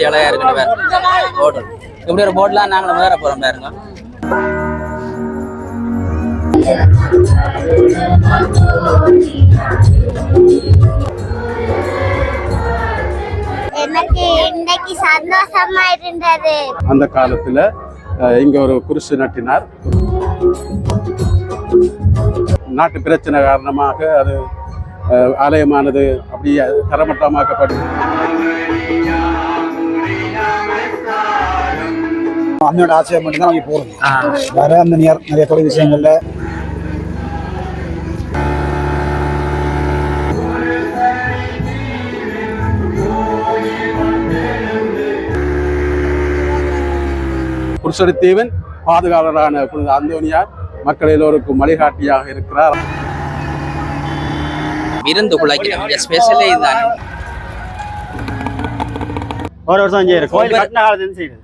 எப்படி அழகா இருக்குன்னு பாருங்க. போர்டு இப்படி ஒரு போர்ட்லாம் நாங்களும் வேற போறோம் பாருங்க. எனக்கு இன்னைக்கு சந்தோஷமா இருந்தது. அந்த காலத்துல இங்க ஒரு குருசு நட்டினார். நாட்டு பிரச்சனை காரணமாக அது ஆலயமானது அப்படியே தரமட்டமாக்கப்பட்டது. அம்மையோட ஆசையை மட்டும் தான் அவங்க போகிறோம். வேற அந்த நிறைய தொழில் விஷயங்கள்ல குருசடித்தீவின் பாதுகாவலரான புனித அந்தோனியார் மக்கள் எல்லோருக்கும் வழிகாட்டியாக இருக்கிறார். விருந்து குழைக்கிறோம் ஸ்பெஷலே இதுதான். ஒரு வருஷம் இங்கே இருக்கு. கோயில் கட்டின காலத்துல செய்யுது.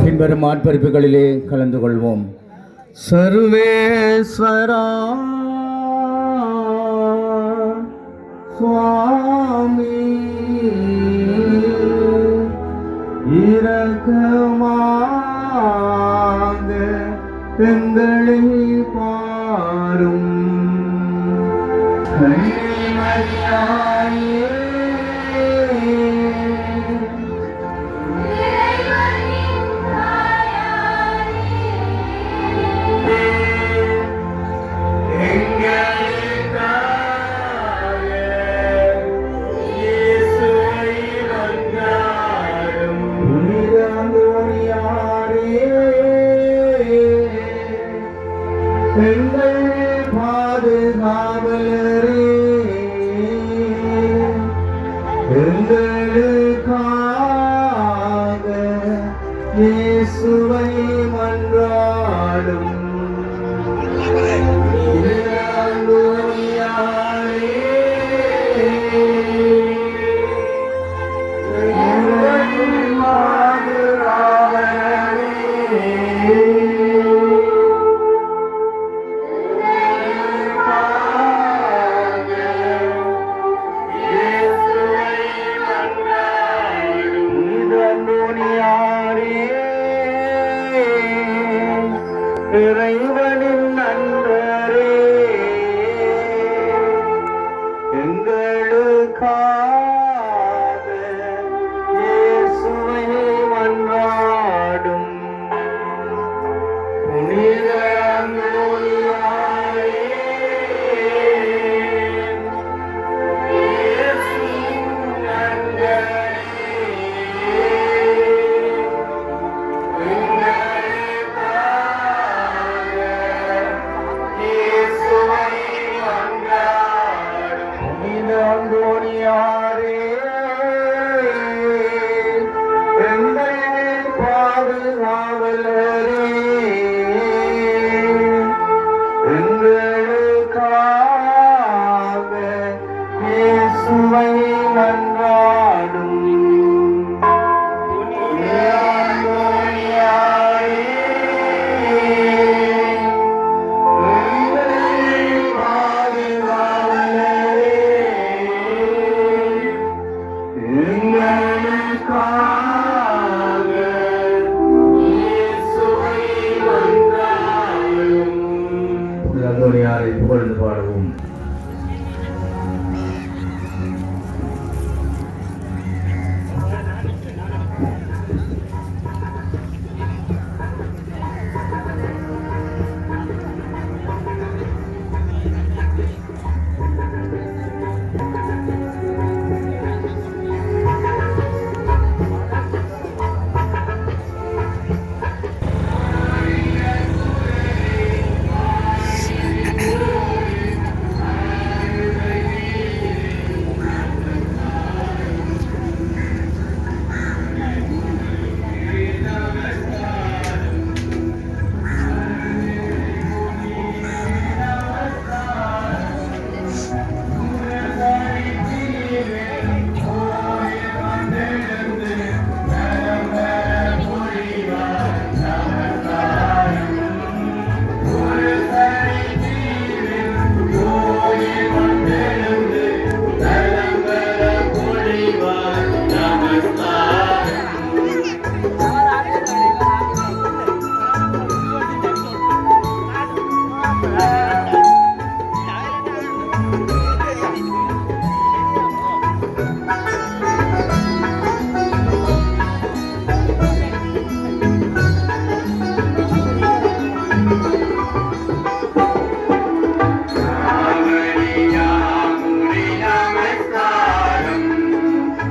பின்வரும் ஆட்பறிப்புகளிலே கலந்து கொள்வோம். சர்வேஸ்வரா சுவாமி இரக்கமாக எங்களை பாரும். இயேசுவை மன்றாடும். இறைவனின் நன்றரே எங்களுக்காக இயேசுவை மன்றாடும். புனித அந்தோனியாரே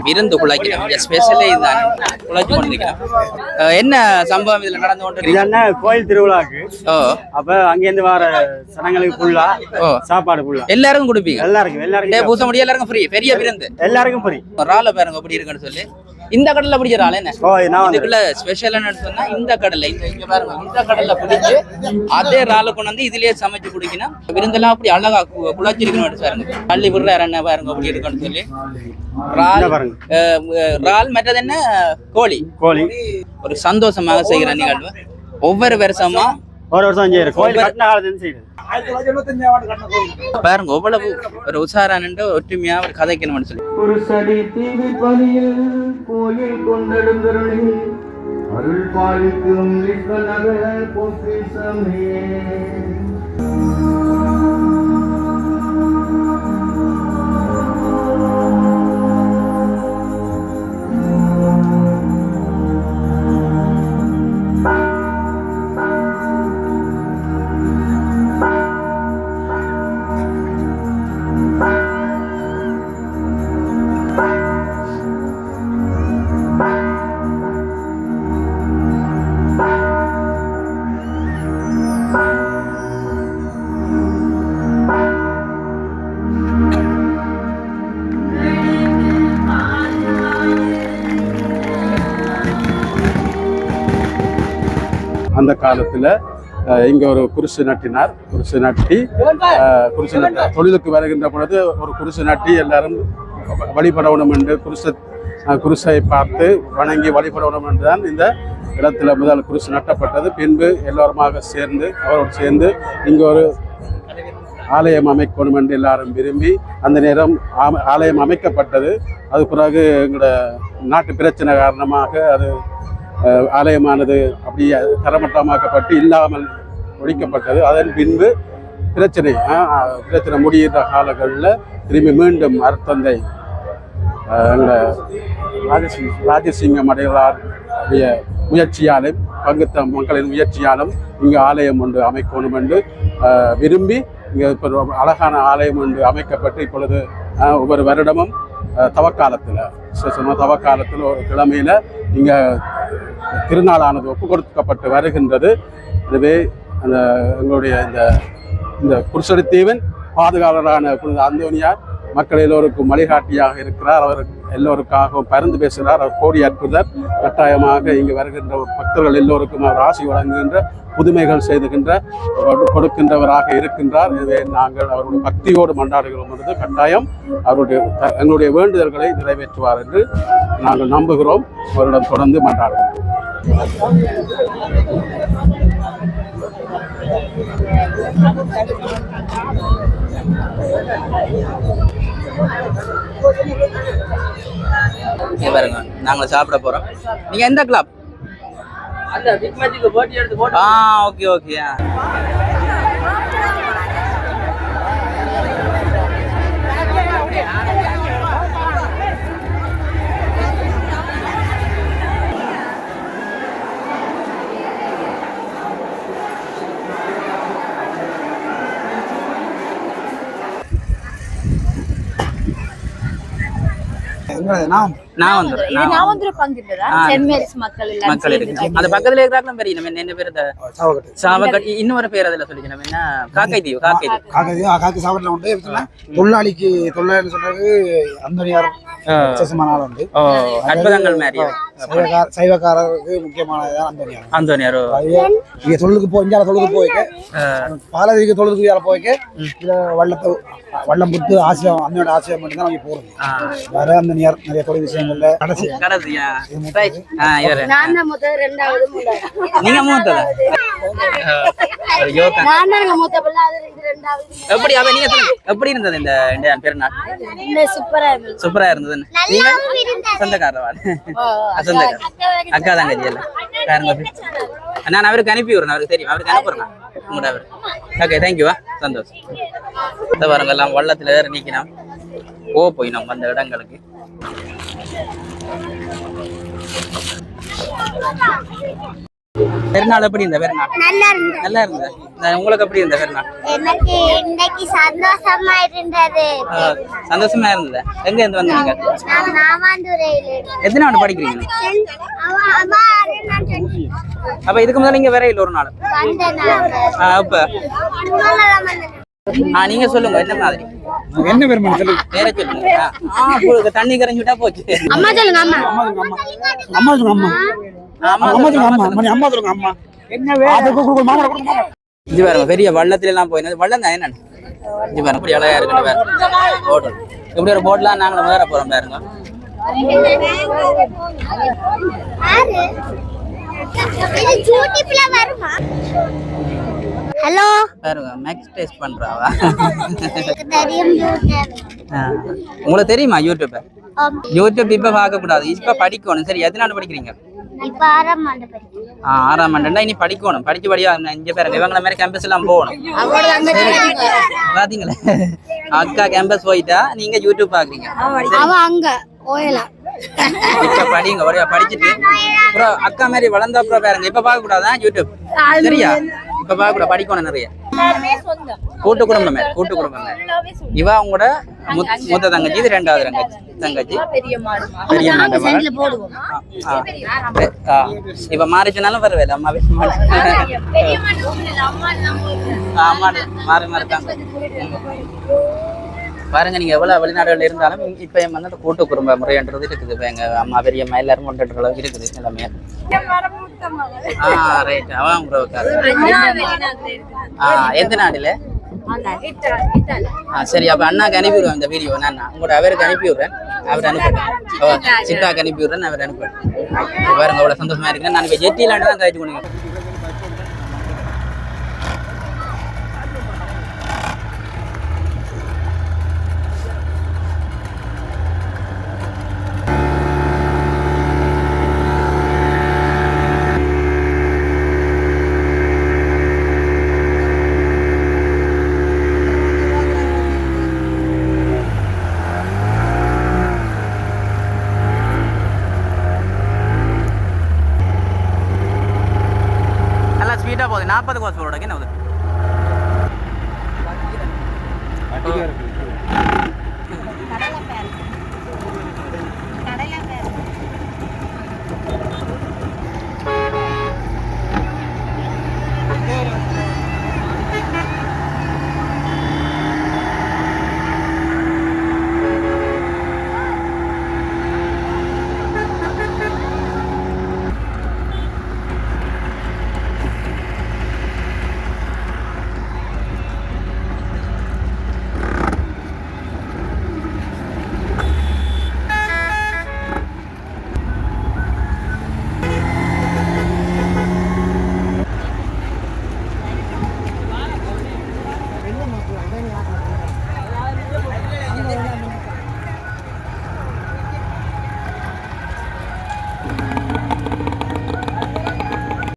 விருந்து குழைக்கணும் ஸ்பெஷலே இதுதான் குழைச்சு கொண்டிருக்கிறோம். என்ன சம்பவம் இதுல நடந்து கொண்டு இது என்ன கோயில் திருவிழாக்கு ஓ அப்ப அங்கேருந்து வர சனங்களுக்கு ஃபுல்லா சாப்பாடு ஃபுல்லா எல்லாருக்கும் கொடுப்பீங்க? எல்லாருக்கும் பூச முடியும், எல்லாருக்கும் ஃப்ரீ, பெரிய விருந்து எல்லாருக்கும் ஃப்ரீ. ரால பாருங்க அப்படி இருக்குன்னு சொல்லி இந்த கடல்ல பிடிக்கிற ஆள் என்ன இதுக்குள்ள ஸ்பெஷல் என்ன சொன்னா இந்த கடல்ல இங்க பாருங்க இந்த கடல்ல பிடிச்சு அதே ரால கொண்டு வந்து இதுலயே சமைச்சு குடிக்கணும். விருந்தெல்லாம் அப்படி அழகா குழச்சிருக்கணும் பாருங்க. பள்ளி விடுற என்ன பாருங்க அப்படி இருக்குன்னு சொல்லி ரால் மற்றது என்ன கோழி ஒரு சந்தோஷமாக செய்கிற நிகழ்வு. ஒவ்வொரு வருஷமா ஒரு வருஷம் செய்யற கோயில் கட்டின காலத்துல செய்யுது. பாருங்க எவ்வளவு ஒரு உசாரான ஒற்றுமையா ஒரு கதைக்கணும்னு சொல்லி குருசடி தீவி பணியில் கோயில் கொண்டெடுந்தருளி அருள் பாலிக்கும் விஸ்வநகர பொக்கிஷமே. அந்த காலத்துல இங்க ஒரு குருசு நட்டினார். குருசு நட்டி தொழிலுக்கு வருகின்ற பொழுது ஒரு குருசு நட்டி எல்லாரும் வழிபடணும் என்று குருசை பார்த்து வணங்கி வழிபடணும் என்றுதான் இந்த இடத்துல முதல் குருசு நட்டப்பட்டது. பின்பு எல்லோருமாக சேர்ந்து அவரோடு சேர்ந்து இங்க ஒரு ஆலயம் அமைக்கணும் என்று எல்லாரும் விரும்பி அந்த நேரம் ஆலயம் அமைக்கப்பட்டது. அது பிறகு எங்களோட நாட்டு பிரச்சனை காரணமாக அது ஆலயமானது அப்படி தரமட்டமாக்கப்பட்டு இல்லாமல் ஒழிக்கப்பட்டது. அதன் பின்பு பிரச்சனை முடிகின்ற காலங்களில் திரும்பி மீண்டும் அருட்தந்தை ராஜசிங்கம் அடையாளுடைய முயற்சியாலும் பங்குத்த மக்களின் முயற்சியாலும் இங்கு ஆலயம் ஒன்று அமைக்கணும் என்று விரும்பி இங்கே இப்போ அழகான ஆலயம் ஒன்று அமைக்கப்பட்டு இப்பொழுது ஒவ்வொரு வருடமும் தவக்காலத்தில் ஒரு கிழமையில இங்கே திருநாளானது ஒப்பு கொடுக்கப்பட்டு வருகின்றது. இதுவே அந்த எங்களுடைய இந்த குருசடித்தீவின் பாதுகாவலரான புனித அந்தோனியார் மக்கள் எல்லோருக்கும் வழிகாட்டியாக இருக்கிறார். அவர் எல்லோருக்காகவும் பரிந்து பேசுகிறார். அவர் கோடி அற்புதர். கட்டாயமாக இங்கு வருகின்ற பக்தர்கள் எல்லோருக்கும் அவர் ஆசி வழங்குகின்ற புதுமைகள் செய்துகின்ற கொடுக்கின்றவராக இருக்கின்றார். எனவே நாங்கள் அவருடைய பக்தியோடு மன்றாடுகிறோம் என்பது கட்டாயம் எங்களுடைய வேண்டுதல்களை நிறைவேற்றுவார் என்று நாங்கள் நம்புகிறோம். அவரிடம் தொடர்ந்து மன்றாடுகிறோம். பாருங்க நாங்க சாப்பிட போறோம். நீங்க எந்த கிளப்? Okay okay. நான் வந்துறேன் மக்கள் இருக்கு. அந்த பக்கத்துல இருக்கிறாங்க பெரிய நம்ம என்ன பேர் சாவகட் இன்னொரு பேர் அதுல சொல்லிக்கணும். என்ன காக்கை சாவகட்ல உண்டு. தொழிலாளிக்கு தொழிலாளி சொல்றது அந்தனியார் விசேஷமான ஆள் உண்டு. அற்புதங்கள் மாதிரி சைவக்காரருக்கு முக்கியமானதான் அந்தோனியார். இங்க தொழிலுக்கு போய்க்க பாலதிக்கு தொழிலுக்கு போய்க்க இதுல வள்ளம் புத்து ஆசியம் அந்தோட ஆசியம் மட்டும்தான் அவங்க போறது. வேற அந்த நிறைய தொழில் விஷயங்கள்ல நீங்க மூத்ததா எப்படி அவ நீங்க எப்படி இருந்தது இந்த பெருநாள்? சூப்பரா இருந்தது. நீங்க சொந்தக்காரவா? அக்கா தங்கச்சி இல்ல நான் அவருக்கு அனுப்பி விடுறேன். அவருக்கு தெரியும், அவருக்கு அனுப்புறேன் உங்களோட அவர். ஓகே தேங்க்யூவா, சந்தோஷம். இந்த பாருங்க எல்லாம் வள்ளத்துல வேற நீக்கினோம் போய் நம்ம அந்த இடங்களுக்கு. பெருநாள் எப்படி இருந்த பெருநாள்? நல்லா இருந்தது. நல்லா இருந்தது. உங்களுக்கு எப்படி இருந்த பெருநாள்? எனக்கு இன்னைக்கு சந்தோஷமா இருந்தது. சந்தோஷமா இருந்தது. எங்க இருந்து வந்தீங்க? நான் நாமாந்துறையில. எத்தனை ஆண்டு படிக்கிறீங்க? அப்ப இதுக்கு முதல்ல இங்க வேற இல்ல ஒரு நாள் அப்ப நீங்க சொல்லுங்க என்ன மாதிரி என்ன பேர் சொல்லுங்க. பேரை சொல்லுங்க. தண்ணி கரைஞ்சு விட்டா போச்சு. அம்மா சொல்லுங்க. அம்மா அம்மா சொல்லுங்க. அம்மா அம்மா சொல்லுங்க. அம்மா மணி அம்மா சொல்லுங்க. அம்மா என்ன வேணும்? மாமா கொடுங்க. இது பாருங்க பெரிய வள்ளத்துல எல்லாம் போயினது. வள்ளம் தான் என்னன்னு இது பாருங்க இப்படி அழகா இருக்கு பாருங்க. போட்டு இப்படி ஒரு போட்லாம் நாங்களும் வேற போறோம் பாருங்க. ஹலோ பாருங்க மேக்ஸ் டெஸ்ட் பண்றாவா? தெரியும். உங்களுக்கு தெரியுமா யூடியூப்? யூடியூப் இப்ப பார்க்க கூடாது, இப்ப படிக்கணும். சரி எத்தனை ஆண்டு படிக்கிறீங்க? இப்ப 6ஆம் ஆண்டு படிக்கிறேன். 6ஆம் ஆண்டுனா இனி படிக்கணும். படிச்சபடியா இங்க பாருங்க இவங்கள மாதிரி கேம்பஸ் எல்லாம் போகணும். பாத்தீங்களா அக்கா கேம்பஸ் போயிட்டா நீங்க யூடியூப் பாக்குறீங்க. அவ அங்க ஓயலாம். இப்ப படிங்க ஒரே படிச்சுட்டு அப்புறம் அக்கா மாதிரி வளர்ந்தா அப்புறம் பாருங்க. இப்ப பார்க்க கூடாதான் யூடியூப் சரியா? இப்ப பார்க்க கூடாது, படிக்கணும் நிறைய. கூட்டு குடும்பமே கூட்டு குடும்பமே. இவ அவங்களோட மூத்த தங்கச்சி, இது 2வது தங்கச்சி பெரிய மாட்ட மகள். இப்ப மாறிச்சுனாலும் பரவாயில்ல. அம்மா அம்மா மாறி மாறிட்டாங்க பாருங்க. நீங்க எவ்வளவு வெளிநாடுகள் இருந்தாலும் இப்ப வந்து கூட்டு குடும்ப முறைன்றது இருக்குது. இப்ப எங்க அம்மா பெரியம்மா எல்லாரும் கொண்டுன்ற அளவுக்கு இருக்குது எல்லாமே. ரைட். அவன் எந்த நாடுல? சரி அப்ப அண்ணாக்கு அனுப்பி விடுவேன் இந்த வீடியோ. நான் உங்களோட அவருக்கு அனுப்பி விடுறேன். அவர் அனுப்பிடுறேன். சித்தாக்கு அனுப்பி விடுறேன். அவர் அனுப்பிடுறேன். பாருங்க அவ்வளவு சந்தோஷமா இருக்கு. நான் இப்ப ஜெட்டிலாண்டு தான் கழிச்சு கொண்டு